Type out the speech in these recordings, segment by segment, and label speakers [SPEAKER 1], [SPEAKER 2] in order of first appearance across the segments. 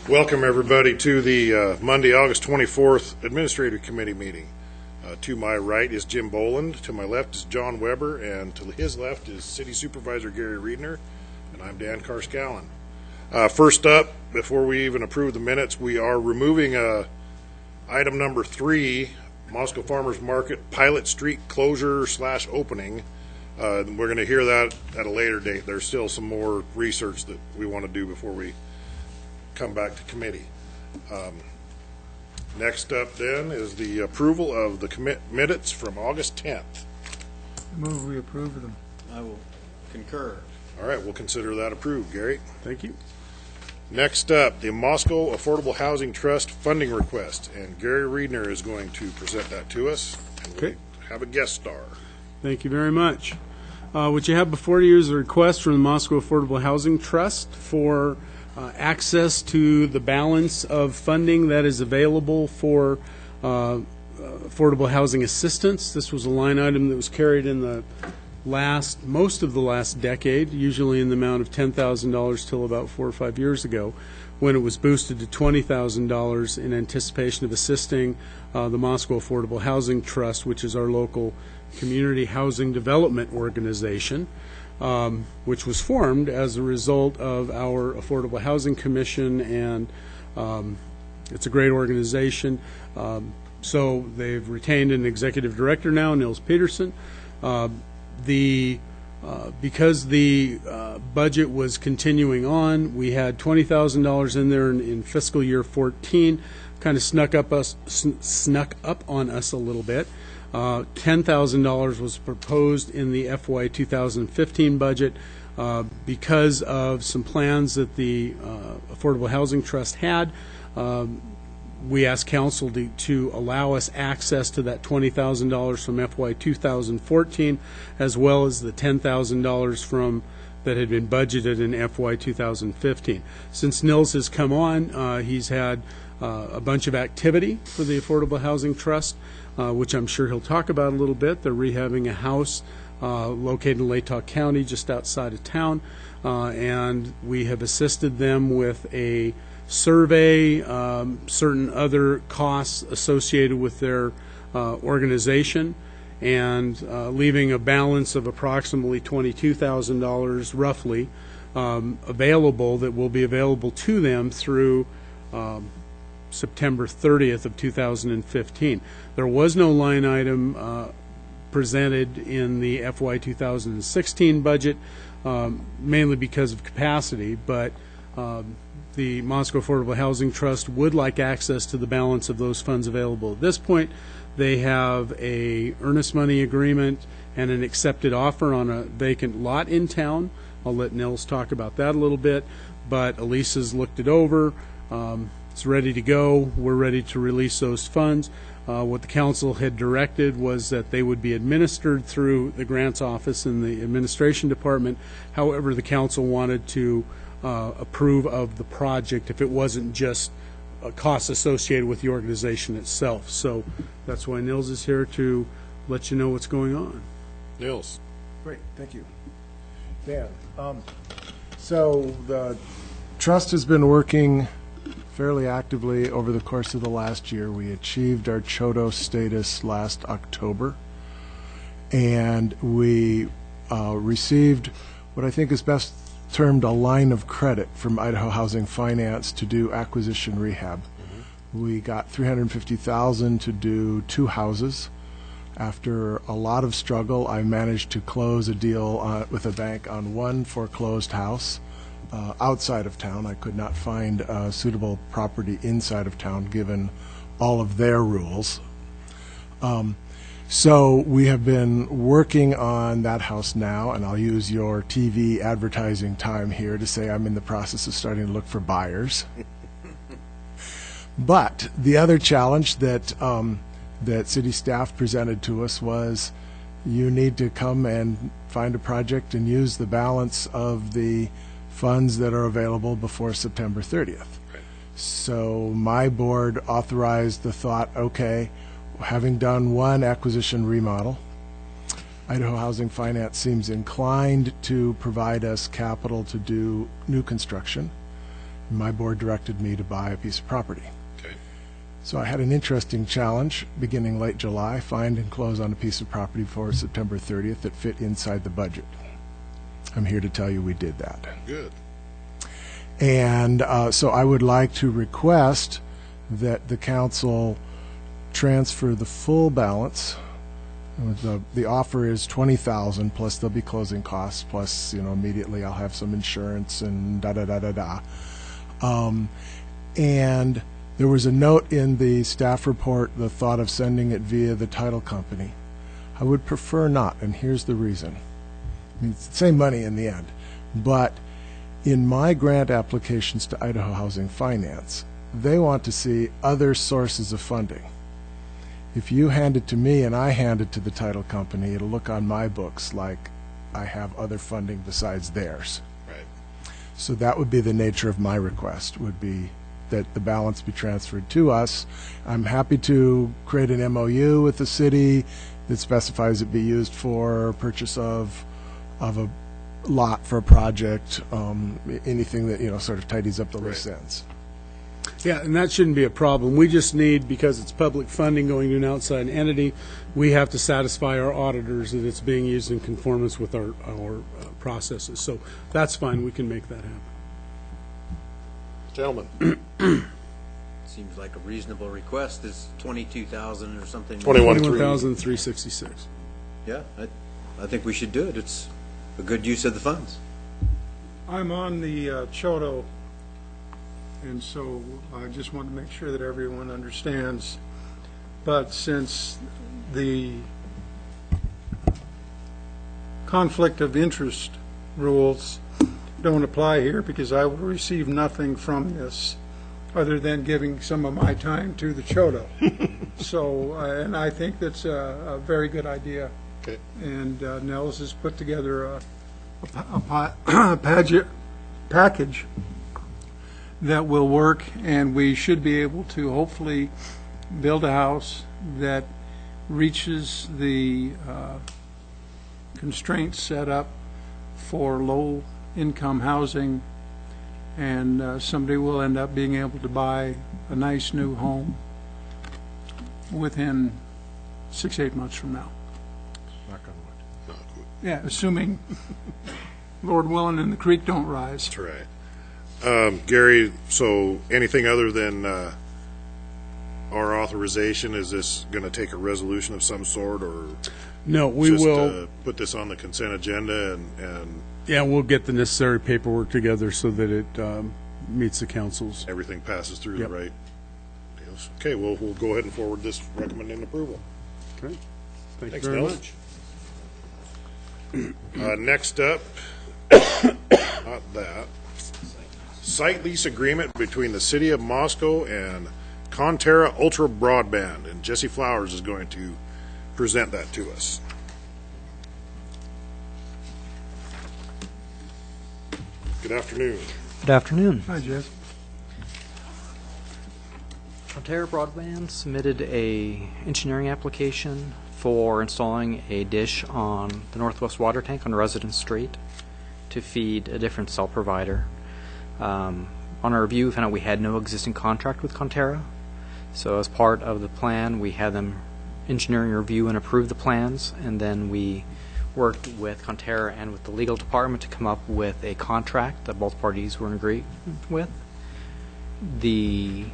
[SPEAKER 1] Welcome, everybody, to the Monday, August 24th Administrative Committee meeting. To my right is Jim Boland, to my left is John Weber, and to his left is City Supervisor Gary Riedner, and I'm Dan Carscallon. First up, before we even approve the minutes, we are removing item number 3, Moscow Farmers Market Pilot Street closure / opening. We're going to hear that at a later date. There's still some more research that we want to do before we come back to committee. Next up then is the approval of the minutes from August 10th.
[SPEAKER 2] I move we approve them.
[SPEAKER 3] I will concur.
[SPEAKER 1] All right, we'll consider that approved. Gary?
[SPEAKER 2] Thank you.
[SPEAKER 1] Next up, the Moscow Affordable Housing Trust funding request, and Gary Riedner is going to present that to us. And
[SPEAKER 2] Okay.
[SPEAKER 1] we have a guest star.
[SPEAKER 2] Thank you very much. What you have before you is a request from the Moscow Affordable Housing Trust for access to the balance of funding that is available for affordable housing assistance. This was a line item that was carried in the most of the last decade, usually in the amount of $10,000 till about 4 or 5 years ago, when it was boosted to $20,000 in anticipation of assisting the Moscow Affordable Housing Trust, which is our local community housing development organization, which was formed as a result of our Affordable Housing Commission, and it's a great organization. So they've retained an executive director now, Nils Peterson. Because the budget was continuing on, we had $20,000 in there in fiscal year 14. Kind of snuck up on us a little bit. $10,000 was proposed in the FY 2015 budget because of some plans that the Affordable Housing Trust had. We asked council to allow us access to that $20,000 from FY 2014, as well as the $10,000 from that had been budgeted in FY 2015. Since Nils has come on, he's had a bunch of activity for the Affordable Housing Trust, which I'm sure he'll talk about a little bit. They're rehabbing a house located in Latah County, just outside of town, and we have assisted them with a survey, certain other costs associated with their organization, and leaving a balance of approximately $22,000 roughly available, that will be available to them through September 30th of 2015. There was no line item presented in the FY 2016 budget, mainly because of capacity, but the Moscow Affordable Housing Trust would like access to the balance of those funds available at this point. They have a earnest money agreement and an accepted offer on a vacant lot in town. I'll let Nils talk about that a little bit, but Elisa's looked it over. It's ready to go. We're ready to release those funds. What the council had directed was that they would be administered through the grants office in the administration department. However, the council wanted to approve of the project if it wasn't just a cost associated with the organization itself. So that's why Nils is here, to let you know what's going on.
[SPEAKER 1] Nils.
[SPEAKER 4] Great, thank you. Dan, so the trust has been working fairly actively over the course of the last year. We achieved our CHOTO status last October, and we received what I think is best termed a line of credit from Idaho Housing Finance to do acquisition rehab. We got $350,000 to do 2 houses. After a lot of struggle, I managed to close a deal with a bank on 1 foreclosed house outside of town. I could not find a suitable property inside of town given all of their rules. So we have been working on that house now, and I'll use your TV advertising time here to say I'm in the process of starting to look for buyers. But the other challenge that that city staff presented to us was, you need to come and find a project and use the balance of the funds that are available before September 30th. So my board authorized the thought, okay, having done 1 acquisition remodel, Idaho Housing Finance seems inclined to provide us capital to do new construction. My board directed me to buy a piece of property.
[SPEAKER 1] Okay.
[SPEAKER 4] So I had an interesting challenge beginning late July, find and close on a piece of property for September 30th that fit inside the budget. I'm here to tell you we did that.
[SPEAKER 1] Good.
[SPEAKER 4] And so I would like to request that the council transfer the full balance. The offer is $20,000 plus there'll be closing costs plus immediately I'll have some insurance and da da da da da. And there was a note in the staff report, the thought of sending it via the title company. I would prefer not, and here's the reason. I mean, it's the same money in the end, but in my grant applications to Idaho Housing Finance, they want to see other sources of funding. If you hand it to me and I hand it to the title company, it'll look on my books like I have other funding besides theirs.
[SPEAKER 1] Right.
[SPEAKER 4] So that would be the nature of my request, would be that the balance be transferred to us. I'm happy to create an MOU with the city that specifies it be used for purchase of a lot for a project, anything that sort of tidies up the loose ends.
[SPEAKER 2] Yeah, and that shouldn't be a problem. We just need, because it's public funding going to an outside entity, we have to satisfy our auditors that it's being used in conformance with our processes. So that's fine. We can make that happen.
[SPEAKER 1] Gentlemen.
[SPEAKER 3] Seems like a reasonable request. Is 22,000 or something?
[SPEAKER 2] 21,366.
[SPEAKER 3] Yeah, I think we should do it. It's a good use of the funds.
[SPEAKER 5] I'm on the Choto, and so I just want to make sure that everyone understands. But since the conflict of interest rules don't apply here, because I will receive nothing from this other than giving some of my time to the Choto. So, and I think that's a very good idea.
[SPEAKER 1] Okay.
[SPEAKER 5] And Nels has put together a package that will work, and we should be able to hopefully build a house that reaches the constraints set up for low-income housing, and somebody will end up being able to buy a nice new home within 6-8 months from now.
[SPEAKER 4] Knock on wood.
[SPEAKER 1] Not good.
[SPEAKER 5] Yeah, assuming Lord willing and the creek don't rise.
[SPEAKER 1] That's right. Gary, so anything other than our authorization, is this going to take a resolution of some sort, or
[SPEAKER 2] No, we
[SPEAKER 1] just
[SPEAKER 2] will.
[SPEAKER 1] put this on the consent agenda and
[SPEAKER 2] Yeah, we'll get the necessary paperwork together so that it meets the council's.
[SPEAKER 1] everything passes through
[SPEAKER 2] Yep.
[SPEAKER 1] the right deals? Okay, well, we'll go ahead and forward this recommending approval.
[SPEAKER 2] Okay. Thank you
[SPEAKER 1] Thanks,
[SPEAKER 2] very
[SPEAKER 1] Nels.
[SPEAKER 2] much.
[SPEAKER 1] Next up, not that, site lease agreement between the City of Moscow and Conterra Ultra Broadband, and Jesse Flowers is going to present that to us. Good afternoon.
[SPEAKER 6] Good afternoon.
[SPEAKER 5] Hi, Jess.
[SPEAKER 6] Ontario Broadband submitted a engineering application for installing a dish on the northwest water tank on Residence Street to feed a different cell provider. On our review, we found out we had no existing contract with Conterra. So as part of the plan, we had them engineering review and approve the plans, and then we worked with Conterra and with the legal department to come up with a contract that both parties were in agreement with. The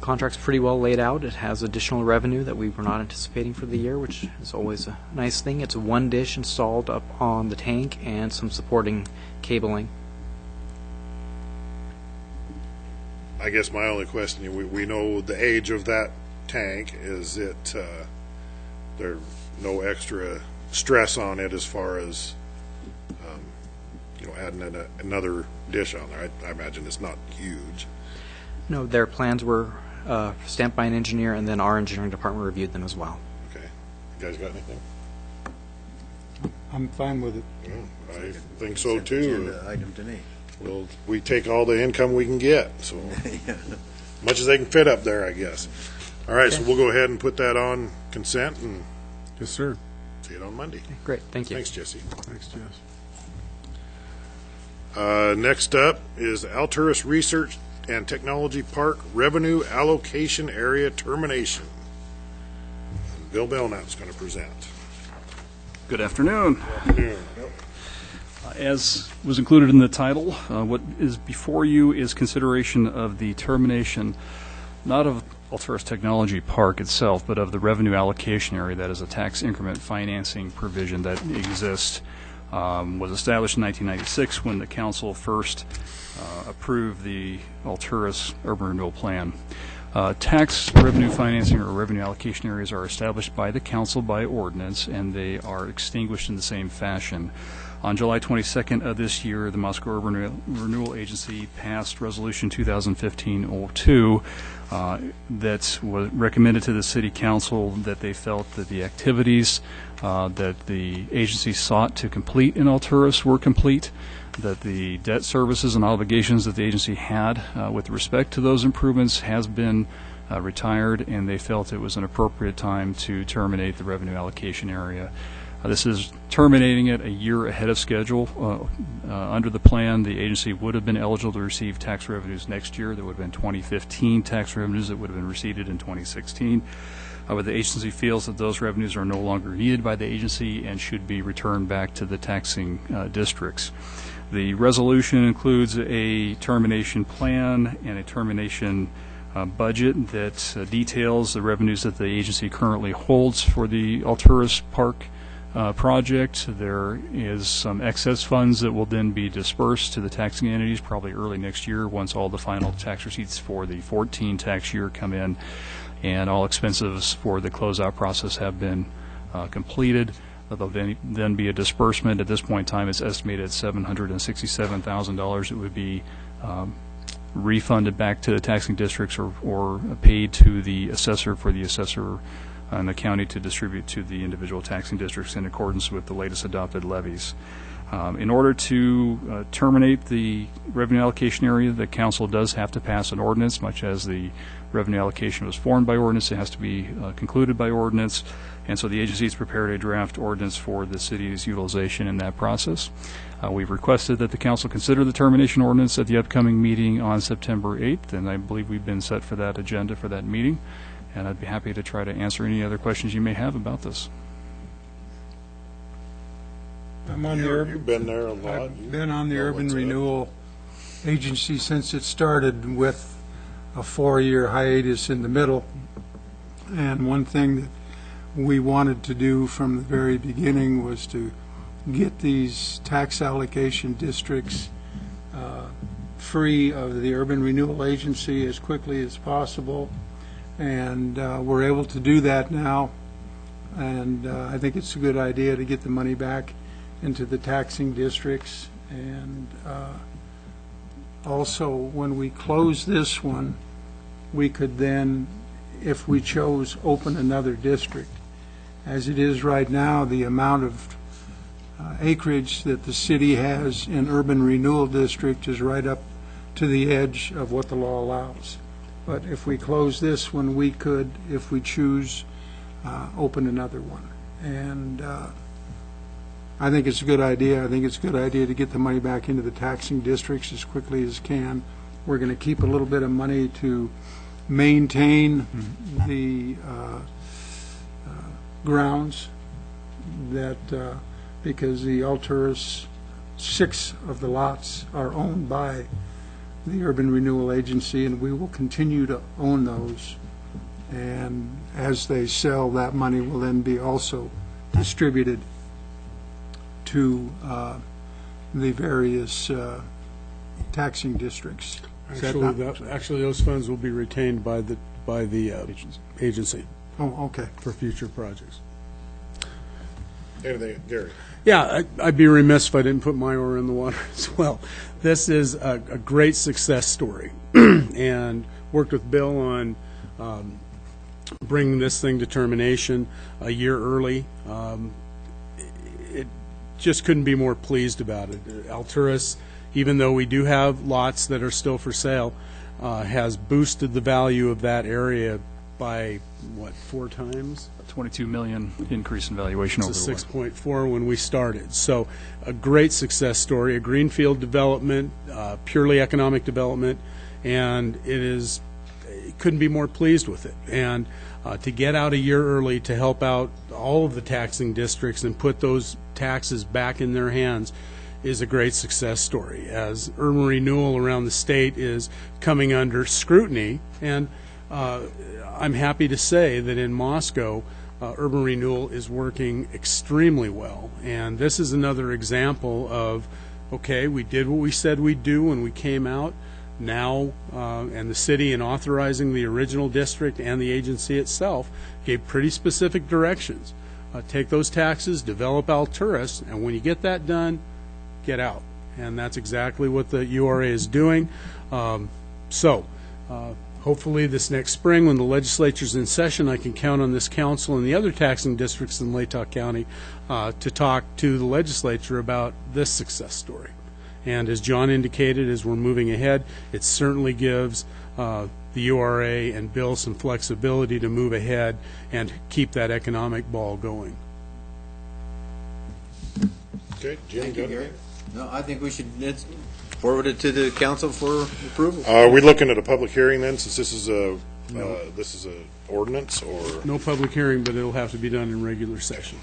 [SPEAKER 6] contract's pretty well laid out. It has additional revenue that we were not anticipating for the year, which is always a nice thing. It's one dish installed up on the tank and some supporting cabling.
[SPEAKER 1] I guess my only question, we know the age of that tank. Is it, there's no extra stress on it as far as, adding another dish on there? I imagine it's not huge.
[SPEAKER 6] No, their plans were stamped by an engineer, and then our engineering department reviewed them as well.
[SPEAKER 1] Okay. You guys got anything?
[SPEAKER 5] I'm fine with it.
[SPEAKER 1] Yeah, I think so too.
[SPEAKER 3] Agenda item to me.
[SPEAKER 1] Well, we take all the income we can get, so much as they can fit up there, I guess. All right, so we'll go ahead and put that on consent and
[SPEAKER 2] Yes, sir.
[SPEAKER 1] see it on Monday.
[SPEAKER 6] Great, thank you.
[SPEAKER 1] Thanks, Jesse.
[SPEAKER 2] Thanks, Jess.
[SPEAKER 1] Next up is Alturas Research and Technology Park Revenue Allocation Area Termination. Bill Belknap's going to present.
[SPEAKER 7] Good afternoon. As was included in the title, what is before you is consideration of the termination, not of Alturas Technology Park itself, but of the revenue allocation area. That is a tax increment financing provision that exists, was established in 1996 when the council first approved the Alturas Urban Renewal Plan. Tax revenue financing or revenue allocation areas are established by the council by ordinance, and they are extinguished in the same fashion. On July 22nd of this year, the Moscow Urban Renewal Agency passed Resolution 2015-02 that was recommended to the City Council that they felt that the activities that the agency sought to complete in Alturas were complete, that the debt services and obligations that the agency had with respect to those improvements has been retired, and they felt it was an appropriate time to terminate the revenue allocation area. This is terminating it a year ahead of schedule. Under the plan, the agency would have been eligible to receive tax revenues next year. There would have been 2015 tax revenues that would have been received in 2016. However, the agency feels that those revenues are no longer needed by the agency and should be returned back to the taxing districts. The resolution includes a termination plan and a termination budget that details the revenues that the agency currently holds for the Alturas Park project. There is some excess funds that will then be dispersed to the taxing entities probably early next year once all the final tax receipts for the 14 tax year come in and all expenses for the closeout process have been completed. There'll then be a disbursement. At this point in time, it's estimated at $767,000. It would be refunded back to the taxing districts or paid to the assessor for the assessor and the county to distribute to the individual taxing districts in accordance with the latest adopted levies. In order to terminate the revenue allocation area, the council does have to pass an ordinance. Much as the revenue allocation was formed by ordinance, it has to be concluded by ordinance, and so the agency has prepared a draft ordinance for the city's utilization in that process. We've requested that the council consider the termination ordinance at the upcoming meeting on September 8th, and I believe we've been set for that agenda for that meeting, and I'd be happy to try to answer any other questions you may have about this.
[SPEAKER 5] I'm on the
[SPEAKER 1] You've been there a lot.
[SPEAKER 5] I've been on the
[SPEAKER 1] You know
[SPEAKER 5] Urban
[SPEAKER 1] what's up.
[SPEAKER 5] Renewal Agency since it started, with a 4-year hiatus in the middle. And one thing that we wanted to do from the very beginning was to get these tax allocation districts free of the Urban Renewal Agency as quickly as possible. And we're able to do that now. And I think it's a good idea to get the money back into the taxing districts. And also, when we close this one, we could then, if we chose, open another district. As it is right now, the amount of acreage that the city has in urban renewal district is right up to the edge of what the law allows. But if we close this one, we could, if we choose, open another one. And I think it's a good idea. I think it's a good idea to get the money back into the taxing districts as quickly as can. We're going to keep a little bit of money to maintain the grounds that, because the Alturas, 6 of the lots are owned by the Urban Renewal Agency, and we will continue to own those. And as they sell, that money will then be also distributed to the various taxing districts.
[SPEAKER 2] Actually, those funds will be retained by the agency
[SPEAKER 5] Oh, okay.
[SPEAKER 2] for future projects.
[SPEAKER 1] Anything, Gary?
[SPEAKER 2] Yeah, I'd be remiss if I didn't put my oar in the water as well. This is a great success story, and worked with Bill on bringing this thing to termination a year early. It just couldn't be more pleased about it. Alturas, even though we do have lots that are still for sale, has boosted the value of that area by, what, 4 times?
[SPEAKER 7] 22 million increase in valuation over
[SPEAKER 2] It's
[SPEAKER 7] the
[SPEAKER 2] a
[SPEAKER 7] last.
[SPEAKER 2] 6.4 when we started. So a great success story, a greenfield development, purely economic development, and it couldn't be more pleased with it. And to get out a year early to help out all of the taxing districts and put those taxes back in their hands is a great success story, as urban renewal around the state is coming under scrutiny. And I'm happy to say that in Moscow, urban renewal is working extremely well. And this is another example of, okay, we did what we said we'd do when we came out. Now, and the city, in authorizing the original district and the agency itself, gave pretty specific directions. Take those taxes, develop Alturas, and when you get that done, get out. And that's exactly what the URA is doing. Hopefully this next spring, when the legislature's in session, I can count on this council and the other taxing districts in Latah County to talk to the legislature about this success story. And as John indicated, as we're moving ahead, it certainly gives the URA and Bill some flexibility to move ahead and keep that economic ball going.
[SPEAKER 1] Okay, Jim,
[SPEAKER 3] Thank you,
[SPEAKER 1] got
[SPEAKER 3] Gary.
[SPEAKER 1] it?
[SPEAKER 3] No, I think we should forward it to the council for approval.
[SPEAKER 1] Are we looking at a public hearing then, since this is a ordinance, or?
[SPEAKER 2] No public hearing, but it'll have to be done in regular session.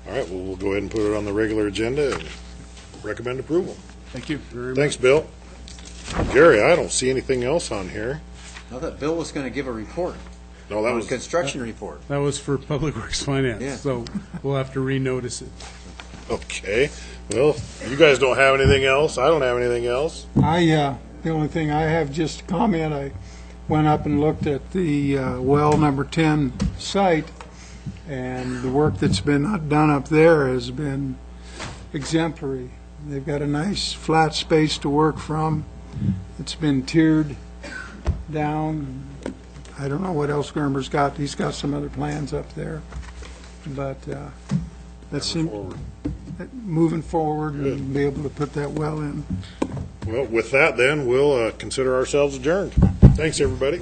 [SPEAKER 1] All right, well, we'll go ahead and put it on the regular agenda and recommend approval.
[SPEAKER 2] Thank you very much.
[SPEAKER 1] Thanks, Bill. Gary, I don't see anything else on here.
[SPEAKER 3] I thought Bill was going to give a report,
[SPEAKER 1] No, that
[SPEAKER 3] a
[SPEAKER 1] was,
[SPEAKER 3] construction report.
[SPEAKER 2] That was for Public Works Finance,
[SPEAKER 3] Yeah.
[SPEAKER 2] so we'll have to renotice it.
[SPEAKER 1] okay. Well, you guys don't have anything else. I don't have anything else.
[SPEAKER 5] The only thing I have, just a comment, I went up and looked at the well number 10 site, and the work that's been done up there has been exemplary. They've got a nice flat space to work from. It's been tiered down. I don't know what else Germer's got. He's got some other plans up there. But that's moving forward and be able to put that well in.
[SPEAKER 1] Well, with that then, we'll consider ourselves adjourned. Thanks, everybody.